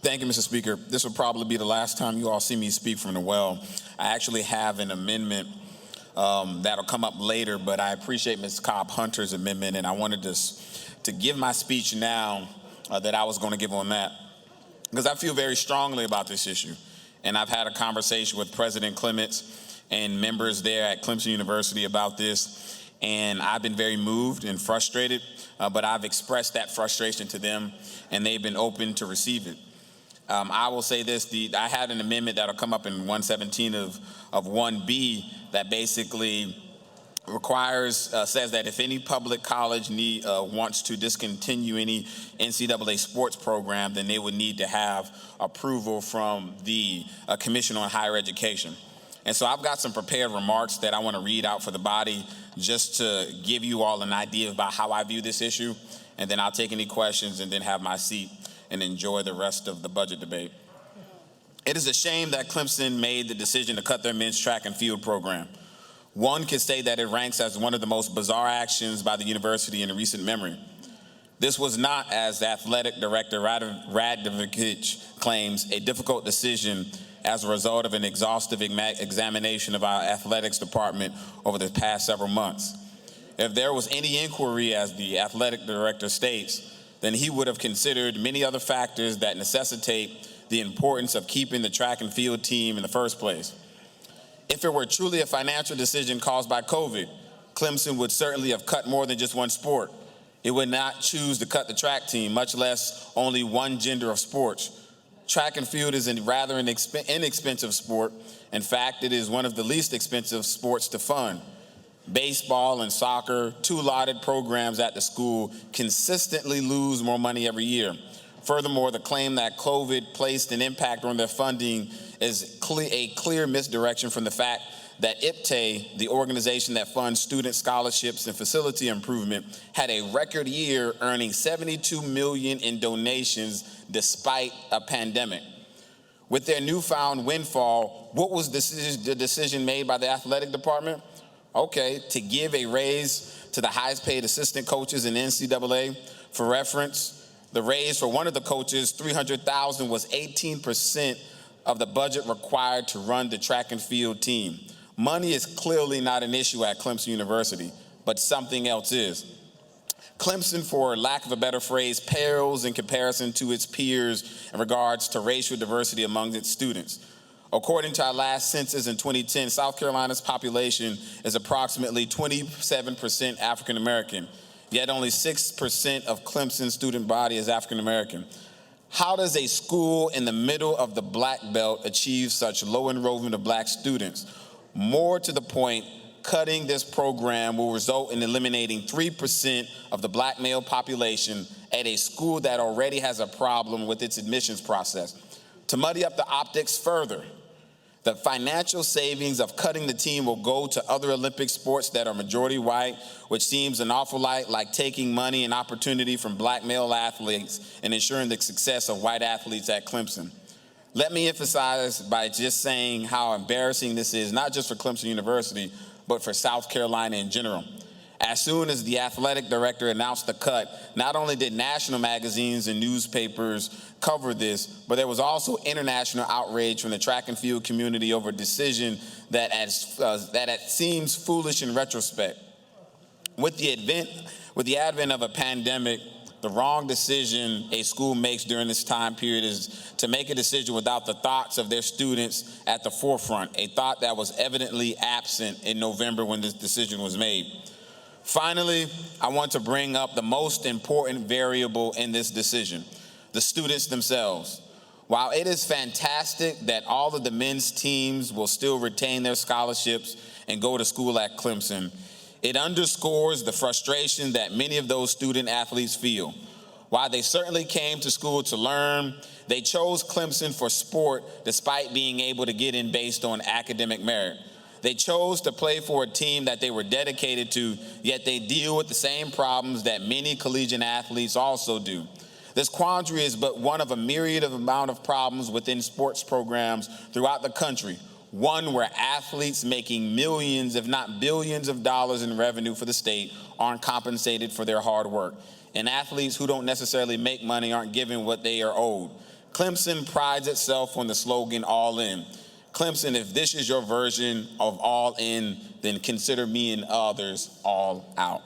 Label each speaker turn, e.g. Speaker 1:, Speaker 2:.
Speaker 1: Thank you, Mr. Speaker. This will probably be the last time you all see me speak from the well. I actually have an amendment that'll come up later, but I appreciate Ms. Cobb Hunter's amendment, and I wanted to give my speech now that I was going to give on that, because I feel very strongly about this issue. And I've had a conversation with President Clements and members there at Clemson University about this, and I've been very moved and frustrated, but I've expressed that frustration to them, and they've been open to receive it. I will say this, I had an amendment that'll come up in 117 of 1B that basically requires, says that if any public college wants to discontinue any NCAA sports program, then they would need to have approval from the Commission on Higher Education. And so I've got some prepared remarks that I want to read out for the body just to give you all an idea about how I view this issue, and then I'll take any questions and then have my seat and enjoy the rest of the budget debate. It is a shame that Clemson made the decision to cut their men's track and field program. One could say that it ranks as one of the most bizarre actions by the university in recent memory. This was not, as the athletic director Radovich claims, a difficult decision as a result of an exhaustive examination of our athletics department over the past several months. If there was any inquiry, as the athletic director states, then he would have considered many other factors that necessitate the importance of keeping the track and field team in the first place. If it were truly a financial decision caused by COVID, Clemson would certainly have cut more than just one sport. It would not choose to cut the track team, much less only one gender of sports. Track and field is a rather inexpensive sport. In fact, it is one of the least expensive sports to fund. Baseball and soccer, two lauded programs at the school, consistently lose more money every year. Furthermore, the claim that COVID placed an impact on their funding is a clear misdirection from the fact that IPTAY, the organization that funds student scholarships and facility improvement, had a record year earning $72 million in donations despite a pandemic. With their newfound windfall, what was the decision made by the athletic department? Okay, to give a raise to the highest paid assistant coaches in NCAA. For reference, the raise for one of the coaches, $300,000, was 18% of the budget required to run the track and field team. Money is clearly not an issue at Clemson University, but something else is. Clemson, for lack of a better phrase, pales in comparison to its peers in regards to racial diversity among its students. According to our last census in 2010, South Carolina's population is approximately 27% African American, yet only 6% of Clemson's student body is African American. How does a school in the middle of the Black Belt achieve such low enrollment of black students? More to the point, cutting this program will result in eliminating 3% of the black male population at a school that already has a problem with its admissions process. To muddy up the optics further, the financial savings of cutting the team will go to other Olympic sports that are majority white, which seems an awful lot like taking money and opportunity from black male athletes and ensuring the success of white athletes at Clemson. Let me emphasize by just saying how embarrassing this is, not just for Clemson University, but for South Carolina in general. As soon as the athletic director announced the cut, not only did national magazines and newspapers cover this, but there was also international outrage from the track and field community over a decision that seems foolish in retrospect. With the advent of a pandemic, the wrong decision a school makes during this time period is to make a decision without the thoughts of their students at the forefront, a thought that was evidently absent in November when this decision was made. Finally, I want to bring up the most important variable in this decision, the students themselves. While it is fantastic that all of the men's teams will still retain their scholarships and go to school at Clemson, it underscores the frustration that many of those student athletes feel. While they certainly came to school to learn, they chose Clemson for sport despite being able to get in based on academic merit. They chose to play for a team that they were dedicated to, yet they deal with the same problems that many collegiate athletes also do. This quandary is but one of a myriad amount of problems within sports programs throughout the country, one where athletes making millions, if not billions of dollars in revenue for the state aren't compensated for their hard work, and athletes who don't necessarily make money aren't given what they are owed. Clemson prides itself on the slogan, all in. Clemson, if this is your version of all in, then consider me and others all out.